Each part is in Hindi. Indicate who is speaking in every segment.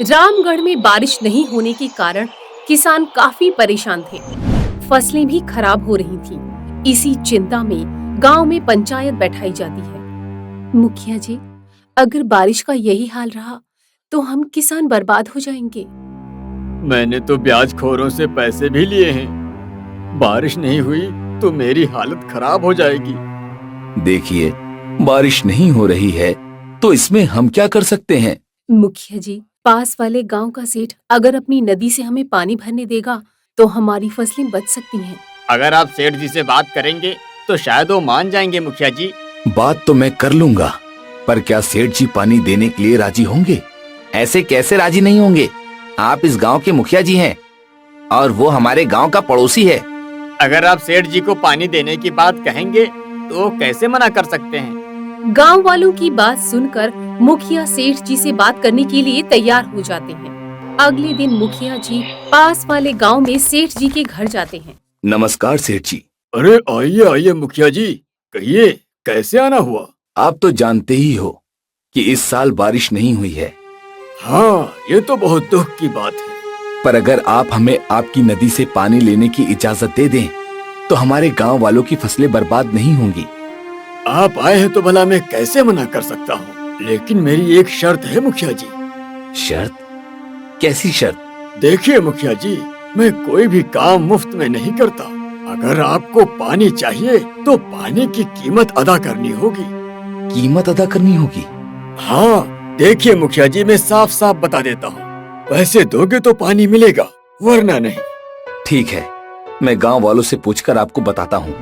Speaker 1: रामगढ़ में बारिश नहीं होने के कारण किसान काफी परेशान थे। फसलें भी खराब हो रही थीं। इसी चिंता में गांव में पंचायत बैठाई जाती है। मुखिया जी, अगर बारिश का यही हाल रहा तो हम किसान बर्बाद हो जाएंगे।
Speaker 2: मैंने तो ब्याजखोरों से पैसे भी लिए हैं। बारिश नहीं हुई तो मेरी हालत खराब हो जाएगी।
Speaker 3: देखिए, बारिश नहीं हो रही है तो इसमें हम क्या कर सकते हैं?
Speaker 1: मुखिया जी, पास वाले गांव का सेठ अगर अपनी नदी से हमें पानी भरने देगा तो हमारी फसलें बच सकती हैं।
Speaker 2: अगर आप सेठ जी से बात करेंगे तो शायद वो मान जाएंगे मुखिया जी।
Speaker 3: बात तो मैं कर लूंगा, पर क्या सेठ जी पानी देने के लिए राजी होंगे? ऐसे कैसे राजी नहीं होंगे? आप इस गांव के मुखिया जी हैं और वो हमारे गांव का पड़ोसी है।
Speaker 2: अगर आप सेठ जी को पानी देने की बात कहेंगे तो वो कैसे मना कर सकते हैं?
Speaker 1: गांव वालों की बात सुनकर मुखिया सेठ जी से बात करने के लिए तैयार हो जाते हैं। अगले दिन मुखिया जी पास वाले गांव में सेठ जी के घर जाते हैं।
Speaker 3: नमस्कार सेठ जी।
Speaker 2: अरे आइए आइए मुखिया जी, कहिए कैसे आना हुआ?
Speaker 3: आप तो जानते ही हो कि इस साल बारिश नहीं हुई है।
Speaker 2: हाँ, ये तो बहुत दुख की बात है।
Speaker 3: पर अगर आप हमें आपकी नदी से पानी लेने की इजाजत दे दें तो हमारे गांव वालों की फसलें बर्बाद नहीं होंगी।
Speaker 2: आप आए हैं तो भला मैं कैसे मना कर सकता हूँ, लेकिन मेरी एक शर्त है मुखिया जी।
Speaker 3: शर्त? कैसी शर्त?
Speaker 2: देखिए मुखिया जी, मैं कोई भी काम मुफ्त में नहीं करता। अगर आपको पानी चाहिए तो पानी की कीमत अदा करनी होगी।
Speaker 3: कीमत अदा करनी होगी?
Speaker 2: हाँ, देखिए मुखिया जी, मैं साफ साफ बता देता हूँ, पैसे दोगे तो पानी मिलेगा, वरना नहीं।
Speaker 3: ठीक है, मैं गांव वालों से पूछकर आपको बताता हूँ।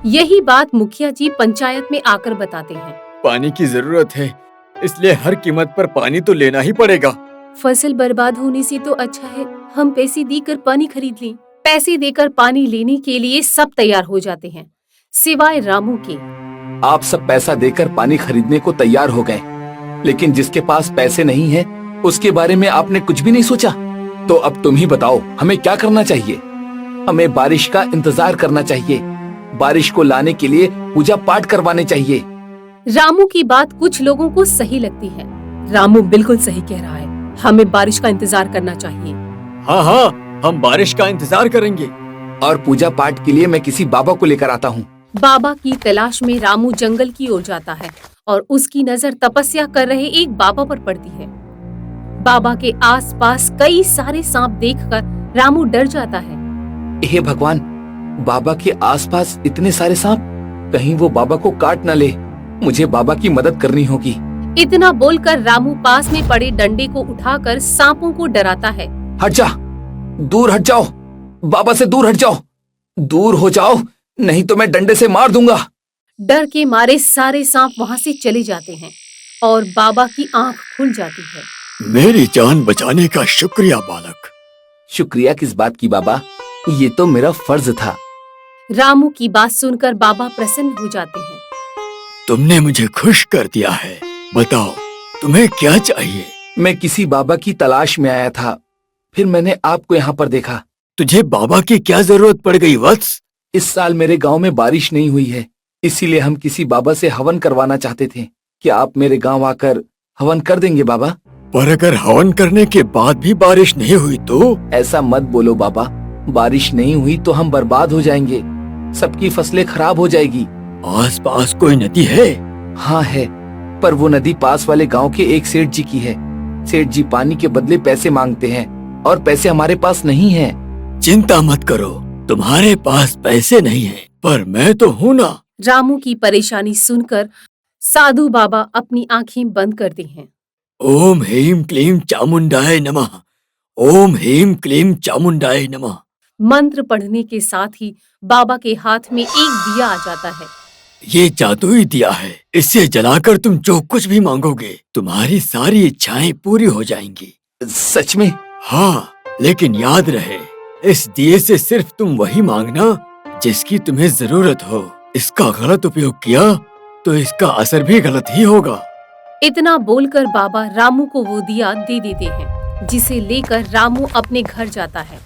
Speaker 1: यही बात मुखिया जी पंचायत में आकर बताते हैं।
Speaker 2: पानी की जरूरत है, इसलिए हर कीमत पर पानी तो लेना ही पड़ेगा।
Speaker 1: फसल बर्बाद होने से तो अच्छा है हम पैसे देकर पानी खरीद लें। पैसे देकर पानी लेने के लिए सब तैयार हो जाते हैं, सिवाय रामू के।
Speaker 3: आप सब पैसा देकर पानी खरीदने को तैयार हो गए, लेकिन जिसके पास पैसे नहीं है उसके बारे में आपने कुछ भी नहीं सोचा। तो अब तुम ही बताओ, हमें क्या करना चाहिए? हमें बारिश का इंतजार करना चाहिए। बारिश को लाने के लिए पूजा पाठ करवाने चाहिए।
Speaker 1: रामू की बात कुछ लोगों को सही लगती है। रामू बिल्कुल सही कह रहा है, हमें बारिश का इंतजार करना चाहिए।
Speaker 2: हाँ हाँ, हम बारिश का इंतजार करेंगे।
Speaker 3: और पूजा पाठ के लिए मैं किसी बाबा को लेकर आता हूँ।
Speaker 1: बाबा की तलाश में रामू जंगल की ओर जाता है और उसकी नजर तपस्या कर रहे एक बाबा पर पड़ती है। बाबा के आसपास कई सारे सांप देखकर रामू डर जाता है।
Speaker 3: हे भगवान, बाबा के आसपास इतने सारे सांप, कहीं वो बाबा को काट न ले। मुझे बाबा की मदद करनी होगी।
Speaker 1: इतना बोलकर रामू पास में पड़े डंडे को उठाकर सांपों को डराता है।
Speaker 3: हट जा, दूर हट जाओ, बाबा से दूर हट जाओ, दूर हो जाओ, नहीं तो मैं डंडे से मार दूंगा।
Speaker 1: डर के मारे सारे सांप वहाँ से चले जाते हैं और बाबा की आंख खुल जाती है।
Speaker 2: मेरी जान बचाने का शुक्रिया बालक।
Speaker 3: शुक्रिया किस बात की बाबा, ये तो मेरा फर्ज था।
Speaker 1: रामू की बात सुनकर बाबा प्रसन्न हो जाते हैं।
Speaker 2: तुमने मुझे खुश कर दिया है। बताओ, तुम्हें क्या चाहिए?
Speaker 3: मैं किसी बाबा की तलाश में आया था, फिर मैंने आपको यहाँ पर देखा।
Speaker 2: तुझे बाबा की क्या जरूरत पड़ गई वत्स?
Speaker 3: इस साल मेरे गांव में बारिश नहीं हुई है, इसीलिए हम किसी बाबा से हवन करवाना चाहते थे। क्या आप मेरे गांव आकर हवन कर देंगे बाबा?
Speaker 2: पर अगर हवन करने के बाद भी बारिश नहीं हुई तो?
Speaker 3: ऐसा मत बोलो बाबा, बारिश नहीं हुई तो हम बर्बाद हो जाएंगे, सबकी फसलें खराब हो जाएगी।
Speaker 2: आस पास कोई नदी है?
Speaker 3: हाँ है, पर वो नदी पास वाले गांव के एक सेठ जी की है। सेठ जी पानी के बदले पैसे मांगते हैं और पैसे हमारे पास नहीं है।
Speaker 2: चिंता मत करो, तुम्हारे पास पैसे नहीं है, पर मैं तो हूँ ना।
Speaker 1: रामू की परेशानी सुनकर साधु बाबा अपनी आंखें बंद करते हैं।
Speaker 2: ओम ह्रीं क्लीं चामुंडाय नमः। ओम ह्रीं क्लीं चामुंडाय नमः।
Speaker 1: मंत्र पढ़ने के साथ ही बाबा के हाथ में एक दिया आ जाता है।
Speaker 2: ये जादुई दिया है, इसे जलाकर तुम जो कुछ भी मांगोगे तुम्हारी सारी इच्छाएं पूरी हो जाएंगी।
Speaker 3: सच में?
Speaker 2: हाँ, लेकिन याद रहे, इस दिए से सिर्फ तुम वही मांगना जिसकी तुम्हें जरूरत हो। इसका गलत उपयोग किया तो इसका असर भी गलत ही होगा।
Speaker 1: इतना बोलकर बाबा रामू को वो दिया दे देते हैं, जिसे लेकर रामू अपने घर जाता है।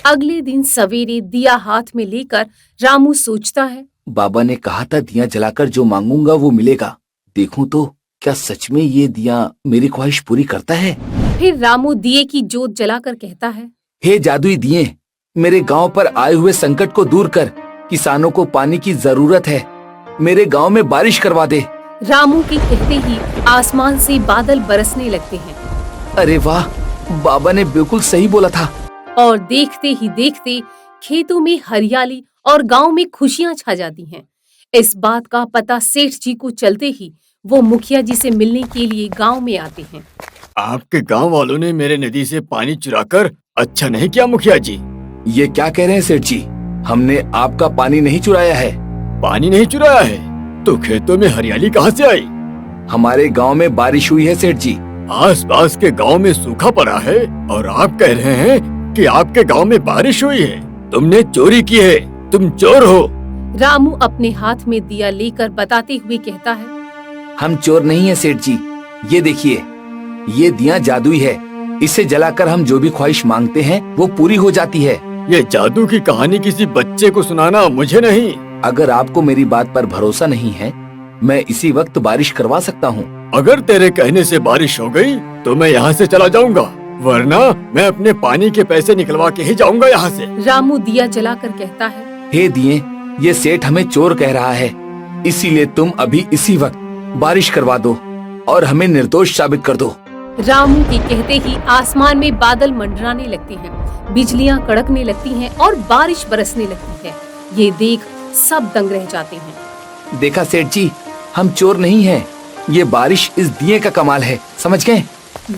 Speaker 1: अगले दिन सवेरे दिया हाथ में लेकर रामू सोचता है,
Speaker 3: बाबा ने कहा था दिया जलाकर जो मांगूंगा वो मिलेगा। देखूं तो क्या सच में ये दिया मेरी ख्वाहिश पूरी करता है?
Speaker 1: फिर रामू दिए की जोत जलाकर कहता है,
Speaker 3: हे जादुई दिए, मेरे गांव पर आए हुए संकट को दूर कर। किसानों को पानी की जरूरत है। मेरे गांव में बारिश करवा दे।
Speaker 1: रामू के कहते ही आसमान से बादल बरसने लगते हैं
Speaker 3: अरे वाह, बाबा ने बिल्कुल सही बोला था।
Speaker 1: और देखते ही देखते खेतों में हरियाली और गांव में खुशियां छा जाती हैं। इस बात का पता सेठ जी को चलते ही वो मुखिया जी से मिलने के लिए गांव में आते हैं।
Speaker 2: आपके गांव वालों ने मेरे नदी से पानी चुराकर अच्छा नहीं किया मुखिया जी।
Speaker 3: ये क्या कह रहे हैं सेठ जी? हमने आपका पानी नहीं चुराया है।
Speaker 2: पानी नहीं चुराया है तो खेतों में हरियाली कहाँ से आई?
Speaker 3: हमारे गांव में बारिश हुई है सेठ जी।
Speaker 2: आसपास के गांव में सूखा पड़ा है और आप कह रहे हैं कि आपके गांव में बारिश हुई है। तुमने चोरी की है, तुम चोर हो।
Speaker 1: रामू अपने हाथ में दिया लेकर बताते हुए कहता है,
Speaker 3: हम चोर नहीं है सेठ जी। ये देखिए, ये दिया जादुई है। इसे जलाकर हम जो भी ख्वाहिश मांगते हैं वो पूरी हो जाती है।
Speaker 2: ये जादू की कहानी किसी बच्चे को सुनाना, मुझे नहीं।
Speaker 3: अगर आपको मेरी बात पर भरोसा नहीं है, मैं इसी वक्त बारिश करवा सकता हूँ।
Speaker 2: अगर तेरे कहने से बारिश हो गई तो मैं यहाँ से चला जाऊंगा, वरना मैं अपने पानी के पैसे निकलवा के ही जाऊंगा यहाँ से।
Speaker 1: रामू दिया जलाकर कहता है,
Speaker 3: हे दिए, ये सेठ हमें चोर कह रहा है, इसीलिए तुम अभी इसी वक्त बारिश करवा दो और हमें निर्दोष साबित कर दो।
Speaker 1: रामू के कहते ही आसमान में बादल मंडराने लगते हैं, बिजलियां कड़कने लगती हैं और बारिश बरसने लगती है। ये देख सब दंग रह जाते हैं।
Speaker 3: देखा सेठ जी, हम चोर नहीं हैं। ये बारिश इस दिए का कमाल है, समझ गए?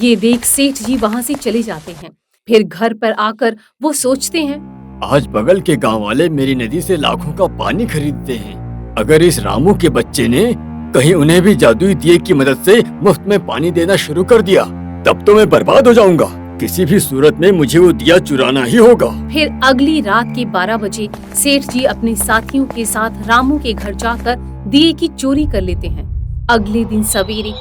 Speaker 1: ये देख सेठ जी वहाँ से चले जाते हैं। फिर घर पर आकर वो सोचते हैं,
Speaker 2: आज बगल के गांव वाले मेरी नदी से लाखों का पानी खरीदते हैं। अगर इस रामू के बच्चे ने कहीं उन्हें भी जादुई दिए की मदद से मुफ्त में पानी देना शुरू कर दिया, तब तो मैं बर्बाद हो जाऊंगा। किसी भी सूरत में मुझे वो दिया चुराना ही होगा।
Speaker 1: फिर अगली रात के 12 बजे सेठ जी अपने साथियों के साथ रामू के घर जाकर दिए की चोरी कर लेते हैं। अगले दिन सवेरे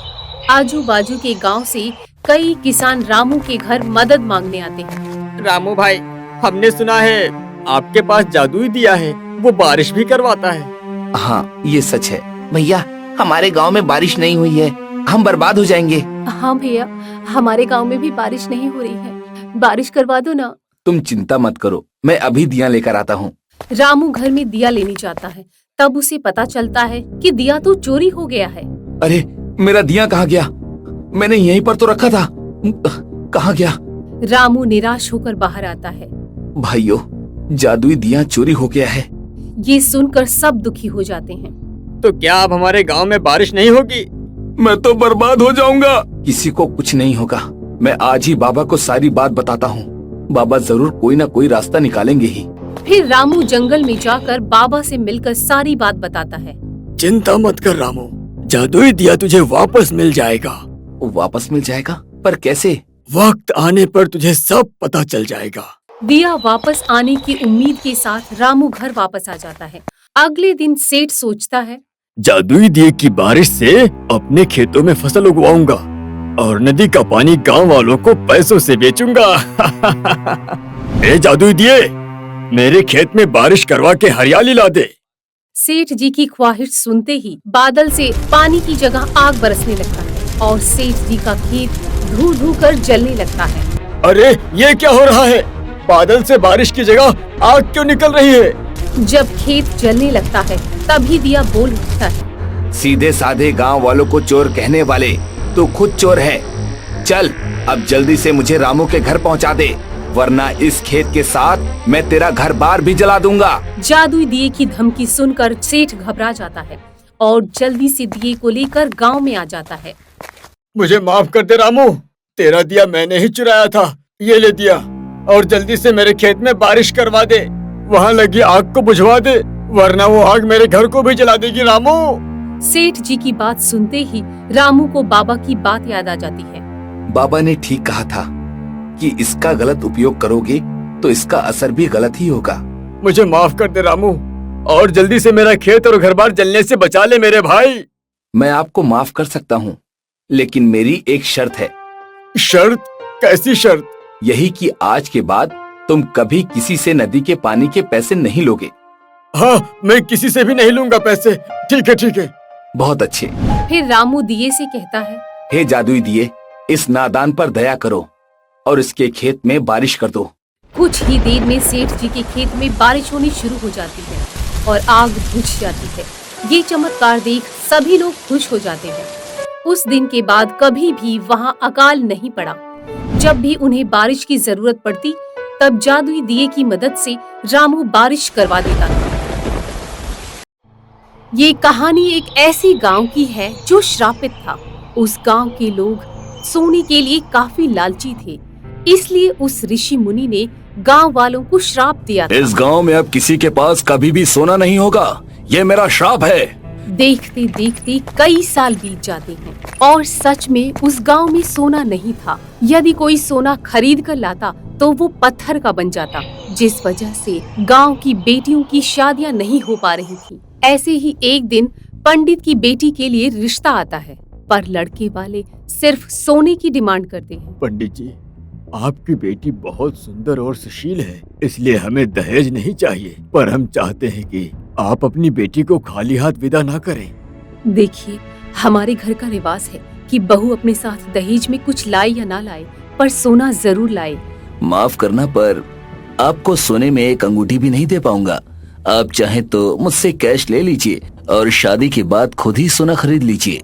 Speaker 1: आजू बाजू के गांव से कई किसान रामू के घर मदद मांगने आते हैं।
Speaker 2: रामू भाई, हमने सुना है आपके पास जादुई दिया है, वो बारिश भी करवाता है।
Speaker 3: हाँ, ये सच है भैया। हमारे गांव में बारिश नहीं हुई है, हम बर्बाद हो जाएंगे।
Speaker 1: हाँ भैया, हमारे गांव में भी बारिश नहीं हो रही है, बारिश करवा दो ना।
Speaker 3: तुम चिंता मत करो, मैं अभी दिया लेकर आता हूँ।
Speaker 1: रामू घर में दिया लेने जाता है, तब उसे पता चलता है कि दिया तो चोरी हो गया है।
Speaker 3: अरे, मेरा दिया कहाँ गया? मैंने यहीं पर तो रखा था, कहाँ गया?
Speaker 1: रामू निराश होकर बाहर आता है।
Speaker 3: भाइयों, जादुई दिया चोरी हो गया है।
Speaker 1: ये सुनकर सब दुखी हो जाते हैं।
Speaker 2: तो क्या अब हमारे गांव में बारिश नहीं होगी?
Speaker 3: मैं तो बर्बाद हो जाऊंगा। किसी को कुछ नहीं होगा। मैं आज ही बाबा को सारी बात बताता हूँ। बाबा जरूर कोई ना कोई रास्ता निकालेंगे ही।
Speaker 1: फिर रामू जंगल में जाकर बाबा से मिलकर सारी बात बताता है।
Speaker 2: चिंता मत कर रामू, जादुई दिया तुझे वापस मिल जाएगा।
Speaker 3: वापस मिल जाएगा? पर कैसे?
Speaker 2: वक्त आने पर तुझे सब पता चल जाएगा।
Speaker 1: दिया वापस आने की उम्मीद के साथ रामू घर वापस आ जाता है। अगले दिन सेठ सोचता है,
Speaker 2: जादुई दिए की बारिश से अपने खेतों में फसल उगवाऊंगा और नदी का पानी गांव वालों को पैसों से बेचूंगा। ए जादुई दिए, मेरे खेत में बारिश करवा के हरियाली ला दे।
Speaker 1: सेठ जी की ख्वाहिश सुनते ही बादल से पानी की जगह आग बरसने लगता है और सेठ जी का खेत धू धू कर जलने लगता है।
Speaker 2: अरे, ये क्या हो रहा है? बादल से बारिश की जगह आग क्यों निकल रही है?
Speaker 1: जब खेत जलने लगता है तभी दिया बोल उठता है,
Speaker 3: सीधे साधे गांव वालों को चोर कहने वाले तू खुद चोर है। चल, अब जल्दी से मुझे रामू के घर पहुंचा दे, वरना इस खेत के साथ मैं तेरा घर बार भी जला दूंगा।
Speaker 1: जादुई दिए की धमकी सुनकर सेठ घबरा जाता है और जल्दी से दिए को लेकर गांव में आ जाता है।
Speaker 2: मुझे माफ कर दे रामू, तेरा दिया मैंने ही चुराया था। ये ले दिया और जल्दी से मेरे खेत में बारिश करवा दे, वहाँ लगी आग को बुझवा दे, वरना वो आग मेरे घर को भी जला देगी। रामू।
Speaker 1: सेठ जी की बात सुनते ही रामू को बाबा की बात याद आ जाती है।
Speaker 3: बाबा ने ठीक कहा था कि इसका गलत उपयोग करोगे तो इसका असर भी गलत ही होगा।
Speaker 2: मुझे माफ कर दे रामू और जल्दी से मेरा खेत और घर बार जलने से बचा ले मेरे भाई।
Speaker 3: मैं आपको माफ कर सकता हूँ, लेकिन मेरी एक शर्त है।
Speaker 2: शर्त? कैसी शर्त?
Speaker 3: यही कि आज के बाद तुम कभी किसी से नदी के पानी के पैसे नहीं लोगे।
Speaker 2: हाँ, मैं किसी से भी नहीं लूंगा पैसे। ठीक है, ठीक है।
Speaker 3: बहुत अच्छे।
Speaker 1: फिर रामू दिए से कहता है,
Speaker 3: हे जादुई दिए, इस नादान पर दया करो और इसके खेत में बारिश कर दो।
Speaker 1: कुछ ही देर में सेठ जी के खेत में बारिश होनी शुरू हो जाती है और आग बुझ जाती है। ये चमत्कार देख सभी लोग खुश हो जाते हैं। उस दिन के बाद कभी भी वहाँ अकाल नहीं पड़ा। जब भी उन्हें बारिश की जरूरत पड़ती तब जादुई दिए की मदद से रामू बारिश करवा देता था। ये कहानी एक ऐसे गांव की है जो श्रापित था। उस गांव के लोग सोने के लिए काफी लालची थे, इसलिए उस ऋषि मुनि ने गांव वालों को श्राप दिया था।
Speaker 3: इस गांव में अब किसी के पास कभी भी सोना नहीं होगा, ये मेरा श्राप है।
Speaker 1: देखते देखते कई साल बीत जाते हैं और सच में उस गांव में सोना नहीं था। यदि कोई सोना खरीद कर लाता तो वो पत्थर का बन जाता, जिस वजह से गांव की बेटियों की शादियां नहीं हो पा रही थी। ऐसे ही एक दिन पंडित की बेटी के लिए रिश्ता आता है, पर लड़के वाले सिर्फ सोने की डिमांड करते हैं।
Speaker 2: पंडित जी, आपकी बेटी बहुत सुंदर और सुशील है, इसलिए हमें दहेज नहीं चाहिए, पर हम चाहते हैं कि आप अपनी बेटी को खाली हाथ विदा ना करें।
Speaker 1: देखिए, हमारे घर का रिवाज है कि बहू अपने साथ दहेज में कुछ लाए या ना लाए, पर सोना जरूर लाए।
Speaker 3: माफ करना, पर आपको सोने में एक अंगूठी भी नहीं दे पाऊंगा। आप चाहें तो मुझसे कैश ले लीजिए और शादी के बाद खुद ही सोना खरीद लीजिए।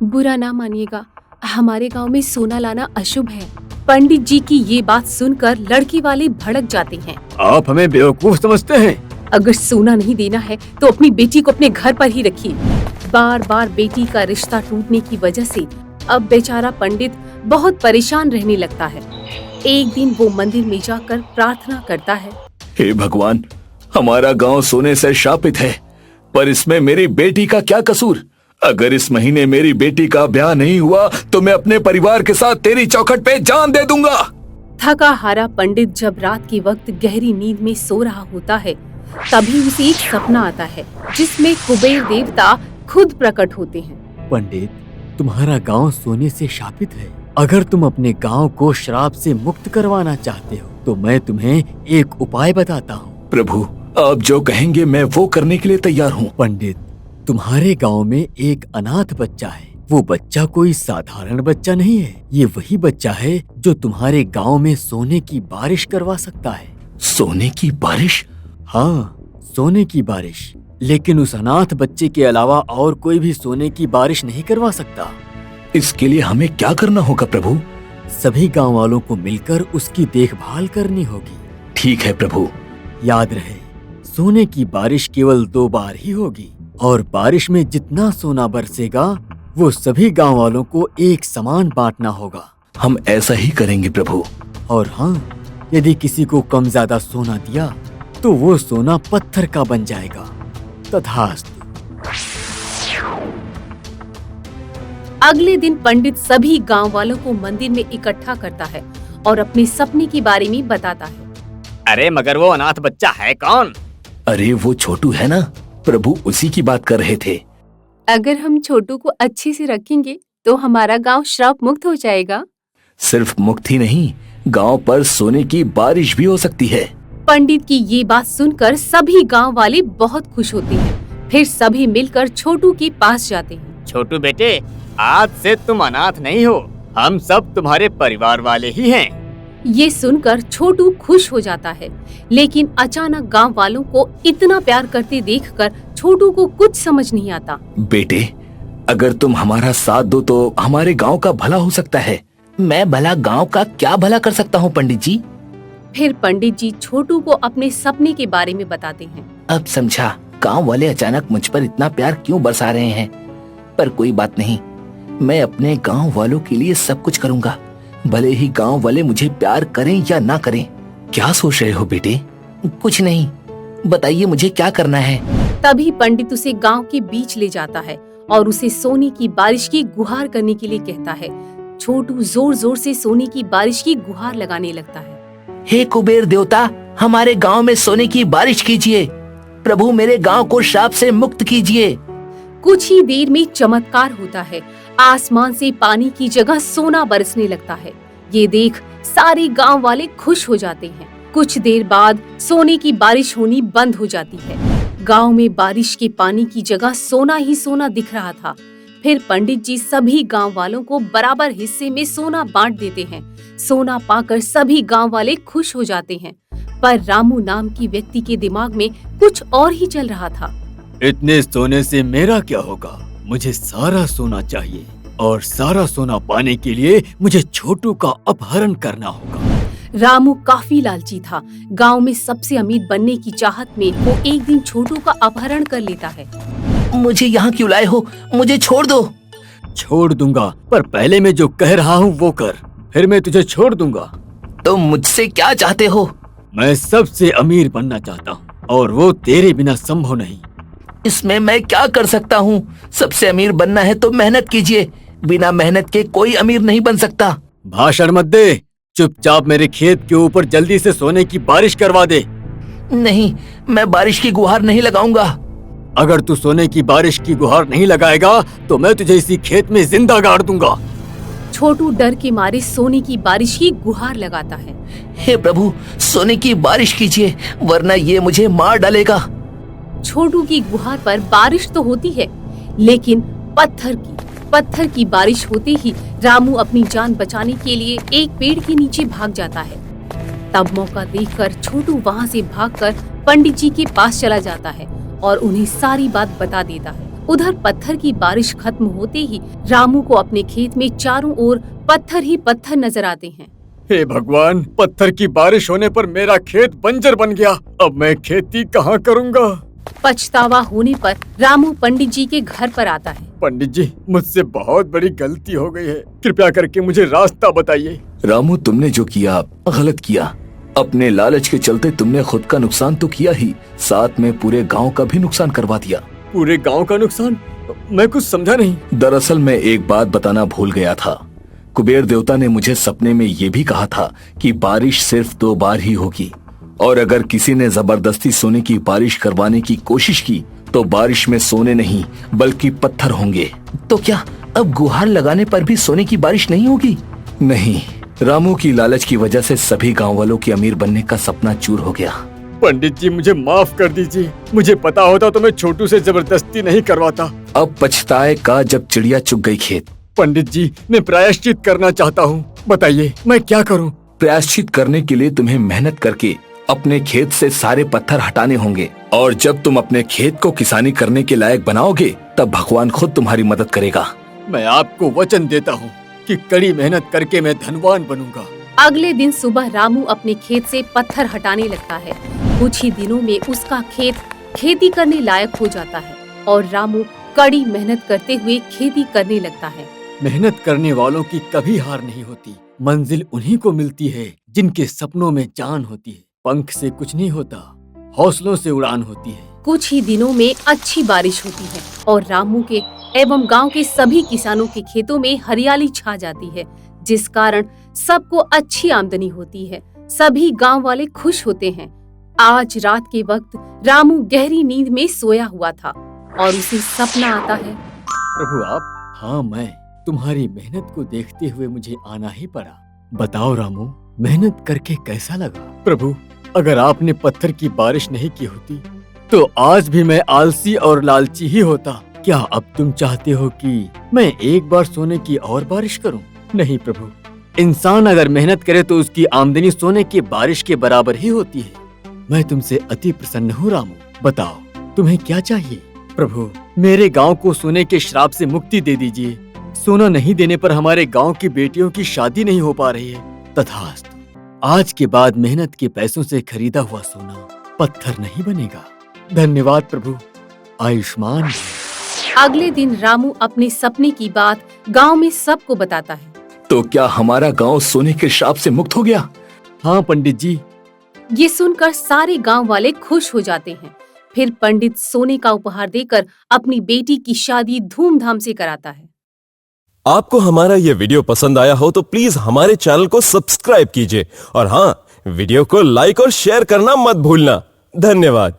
Speaker 1: बुरा ना मानिएगा, हमारे गांव में सोना लाना अशुभ है। पंडित जी की ये बात सुनकर लड़के वाले भड़क जाते हैं।
Speaker 2: आप हमें बेवकूफ समझते हैं?
Speaker 1: अगर सोना नहीं देना है तो अपनी बेटी को अपने घर पर ही रखिए। बार बार बेटी का रिश्ता टूटने की वजह से अब बेचारा पंडित बहुत परेशान रहने लगता है। एक दिन वो मंदिर में जाकर प्रार्थना करता है।
Speaker 3: हे भगवान, हमारा गांव सोने से शापित है, पर इसमें मेरी बेटी का क्या कसूर? अगर इस महीने मेरी बेटी का ब्याह नहीं हुआ तो मैं अपने परिवार के साथ तेरी चौखट पे जान दे दूंगा।
Speaker 1: थका हारा पंडित जब रात के वक्त गहरी नींद में सो रहा होता है, तभी उसे एक सपना आता है जिसमें कुबेर देवता खुद प्रकट होते हैं।
Speaker 2: पंडित, तुम्हारा गांव सोने से शापित है। अगर तुम अपने गांव को श्राप से मुक्त करवाना चाहते हो तो मैं तुम्हें एक उपाय बताता हूँ।
Speaker 3: प्रभु, आप जो कहेंगे मैं वो करने के लिए तैयार हूँ।
Speaker 2: पंडित, तुम्हारे गांव में एक अनाथ बच्चा है। वो बच्चा कोई साधारण बच्चा नहीं है, ये वही बच्चा है जो तुम्हारे गांव में सोने की बारिश करवा सकता है।
Speaker 3: सोने की बारिश?
Speaker 2: हाँ, सोने की बारिश। लेकिन उस अनाथ बच्चे के अलावा और कोई भी सोने की बारिश नहीं करवा सकता।
Speaker 3: इसके लिए हमें क्या करना होगा प्रभु?
Speaker 2: सभी गांव वालों को मिलकर उसकी देखभाल करनी होगी।
Speaker 3: ठीक है प्रभु।
Speaker 2: याद रहे, सोने की बारिश केवल 2 बार ही होगी और बारिश में जितना सोना बरसेगा वो सभी गांव वालों को एक समान बांटना होगा।
Speaker 3: हम ऐसा ही करेंगे प्रभु।
Speaker 2: और हाँ, यदि किसी को कम ज्यादा सोना दिया तो वो सोना पत्थर का बन जाएगा। तथास्तु।
Speaker 1: अगले दिन पंडित सभी गांव वालों को मंदिर में इकट्ठा करता है और अपने सपने के बारे में बताता है।
Speaker 2: अरे मगर वो अनाथ बच्चा है कौन?
Speaker 3: अरे वो छोटू है ना, प्रभु उसी की बात कर रहे थे।
Speaker 1: अगर हम छोटू को अच्छे से रखेंगे तो हमारा गांव श्राप मुक्त हो जाएगा।
Speaker 3: सिर्फ मुक्त ही नहीं, गांव पर सोने की बारिश भी हो सकती है।
Speaker 1: पंडित की ये बात सुनकर सभी गांव वाले बहुत खुश होते हैं। फिर सभी मिलकर छोटू के पास जाते हैं।
Speaker 2: छोटू बेटे, आज से तुम अनाथ नहीं हो, हम सब तुम्हारे परिवार वाले ही हैं।
Speaker 1: ये सुनकर छोटू खुश हो जाता है, लेकिन अचानक गांव वालों को इतना प्यार करते देखकर छोटू को कुछ समझ नहीं आता।
Speaker 3: बेटे, अगर तुम हमारा साथ दो तो हमारे गांव का भला हो सकता है। मैं भला गांव का क्या भला कर सकता हूँ पंडित जी?
Speaker 1: फिर पंडित जी छोटू को अपने सपने के बारे में बताते हैं।
Speaker 3: अब समझा, गांव वाले अचानक मुझ पर इतना प्यार क्यों बरसा रहे हैं। पर कोई बात नहीं, मैं अपने गांव वालों के लिए सब कुछ करूंगा, भले ही गांव वाले मुझे प्यार करें या ना करें। क्या सोच रहे हो बेटे? कुछ नहीं, बताइए मुझे क्या करना है।
Speaker 1: तभी पंडित उसे गांव के बीच ले जाता है और उसे सोने की बारिश की गुहार करने के लिए कहता है। छोटू जोर जोर से सोने की बारिश की गुहार लगाने लगता है।
Speaker 3: हे कुबेर देवता, हमारे गांव में सोने की बारिश कीजिए। प्रभु, मेरे गांव को श्राप से मुक्त कीजिए।
Speaker 1: कुछ ही देर में चमत्कार होता है। आसमान से पानी की जगह सोना बरसने लगता है। ये देख सारे गांव वाले खुश हो जाते हैं। कुछ देर बाद सोने की बारिश होनी बंद हो जाती है। गांव में बारिश के पानी की जगह सोना ही सोना दिख रहा था। फिर पंडित जी सभी गांव वालों को बराबर हिस्से में सोना बांट देते हैं। सोना पाकर सभी गांव वाले खुश हो जाते हैं, पर रामू नाम की व्यक्ति के दिमाग में कुछ और ही चल रहा था।
Speaker 2: इतने सोने से मेरा क्या होगा? मुझे सारा सोना चाहिए और सारा सोना पाने के लिए मुझे छोटू का अपहरण करना होगा।
Speaker 1: रामू काफी लालची था। गांव में सबसे अमीर बनने की चाहत में वो एक दिन छोटू का अपहरण कर लेता है।
Speaker 3: मुझे यहाँ क्यों लाए हो? मुझे छोड़ दो।
Speaker 2: छोड़ दूंगा, पर पहले मैं जो कह रहा हूँ वो कर, फिर मैं तुझे छोड़ दूंगा।
Speaker 3: तुम मुझसे क्या चाहते हो?
Speaker 2: मैं सबसे अमीर बनना चाहता हूँ और वो तेरे बिना संभव नहीं।
Speaker 3: इसमें मैं क्या कर सकता हूँ? सबसे अमीर बनना है तो मेहनत कीजिए। बिना मेहनत के कोई अमीर नहीं बन सकता।
Speaker 2: भाषण मत दे, चुपचाप मेरे खेत के ऊपर जल्दी से सोने की बारिश करवा दे।
Speaker 3: नहीं, मैं बारिश की गुहार नहीं लगाऊंगा।
Speaker 2: अगर तू सोने की बारिश की गुहार नहीं लगाएगा तो मैं तुझे इसी खेत में जिंदा गाड़ दूंगा।
Speaker 1: छोटू डर के मारे सोने की बारिश की गुहार लगाता है।
Speaker 3: हे प्रभु, सोने की बारिश कीजिए, वरना ये मुझे मार डालेगा।
Speaker 1: छोटू की गुहार पर बारिश तो होती है, लेकिन पत्थर की बारिश होते ही रामू अपनी जान बचाने के लिए एक पेड़ के नीचे भाग जाता है। तब मौका देखकर छोटू वहाँ से भागकर पंडित जी के पास चला जाता है और उन्हें सारी बात बता देता है। उधर पत्थर की बारिश खत्म होते ही रामू को अपने खेत में चारों ओर पत्थर ही पत्थर नजर आते हैं।
Speaker 2: हे भगवान, पत्थर की बारिश होने पर मेरा खेत बंजर बन गया। अब मैं खेती कहाँ करूँगा?
Speaker 1: पछतावा होने पर रामू पंडित जी के घर पर आता है।
Speaker 2: पंडित जी, मुझसे बहुत बड़ी गलती हो गई है, कृपया करके मुझे रास्ता बताइए।
Speaker 3: रामू, तुमने जो किया गलत किया। अपने लालच के चलते तुमने खुद का नुकसान तो किया ही, साथ में पूरे गांव का भी नुकसान करवा दिया।
Speaker 2: पूरे गांव का नुकसान? मैं कुछ समझा नहीं।
Speaker 3: दरअसल मैं एक बात बताना भूल गया था। कुबेर देवता ने मुझे सपने में ये भी कहा था कि बारिश सिर्फ 2 बार ही होगी, और अगर किसी ने जबरदस्ती सोने की बारिश करवाने की कोशिश की तो बारिश में सोने नहीं बल्कि पत्थर होंगे। तो क्या अब गुहार लगाने पर भी सोने की बारिश नहीं होगी? नहीं, रामू की लालच की वजह से सभी गांव वालों के अमीर बनने का सपना चूर हो गया।
Speaker 2: पंडित जी, मुझे माफ कर दीजिए। मुझे पता होता तो मैं छोटू से जबरदस्ती नहीं करवाता।
Speaker 3: अब पछताए का जब चिड़िया चुग गई खेत।
Speaker 2: पंडित जी, मैं प्रायश्चित करना चाहता हूँ, बताइए मैं क्या करूँ?
Speaker 3: प्रायश्चित करने के लिए तुम्हें मेहनत करके अपने खेत से सारे पत्थर हटाने होंगे, और जब तुम अपने खेत को किसानी करने के लायक बनाओगे तब भगवान खुद तुम्हारी मदद करेगा।
Speaker 2: मैं आपको वचन देता हूँ कि कड़ी मेहनत करके मैं धनवान बनूंगा।
Speaker 1: अगले दिन सुबह रामू अपने खेत से पत्थर हटाने लगता है। कुछ ही दिनों में उसका खेत खेती करने लायक हो जाता है और रामू कड़ी मेहनत करते हुए खेती करने लगता है।
Speaker 2: मेहनत करने वालों की कभी हार नहीं होती। मंजिल उन्हीं को मिलती है जिनके सपनों में जान होती है। पंख से कुछ नहीं होता, हौसलों से उड़ान होती है।
Speaker 1: कुछ ही दिनों में अच्छी बारिश होती है और रामू के एवं गांव के सभी किसानों के खेतों में हरियाली छा जाती है, जिस कारण सबको अच्छी आमदनी होती है। सभी गांव वाले खुश होते हैं। आज रात के वक्त रामू गहरी नींद में सोया हुआ था और उसे सपना आता है।
Speaker 2: प्रभु आप? हाँ मैं। तुम्हारी मेहनत को देखते हुए मुझे आना ही पड़ा। बताओ रामू, मेहनत करके कैसा लगा? प्रभु, अगर आपने पत्थर की बारिश नहीं की होती तो आज भी मैं आलसी और लालची ही होता। क्या अब तुम चाहते हो कि मैं एक बार सोने की और बारिश करूं? नहीं प्रभु, इंसान अगर मेहनत करे तो उसकी आमदनी सोने की बारिश के बराबर ही होती है। मैं तुमसे अति प्रसन्न हूँ रामू। बताओ तुम्हें क्या चाहिए? प्रभु, मेरे गांव को सोने के श्राप से मुक्ति दे दीजिए। सोना नहीं देने पर हमारे गांव की बेटियों की शादी नहीं हो पा रही है। तथास्तु। आज के बाद मेहनत के पैसों से खरीदा हुआ सोना पत्थर नहीं बनेगा। धन्यवाद प्रभु, आयुष्मान भव।
Speaker 1: अगले दिन रामू अपने सपने की बात गांव में सबको बताता है।
Speaker 3: तो क्या हमारा गांव सोने के श्राप से मुक्त हो गया?
Speaker 2: हाँ पंडित जी।
Speaker 1: ये सुनकर सारे गांव वाले खुश हो जाते हैं। फिर पंडित सोने का उपहार देकर अपनी बेटी की शादी धूमधाम से कराता है।
Speaker 4: आपको हमारा ये वीडियो पसंद आया हो तो प्लीज हमारे चैनल को सब्सक्राइब कीजिए और हाँ, वीडियो को लाइक और शेयर करना मत भूलना। धन्यवाद।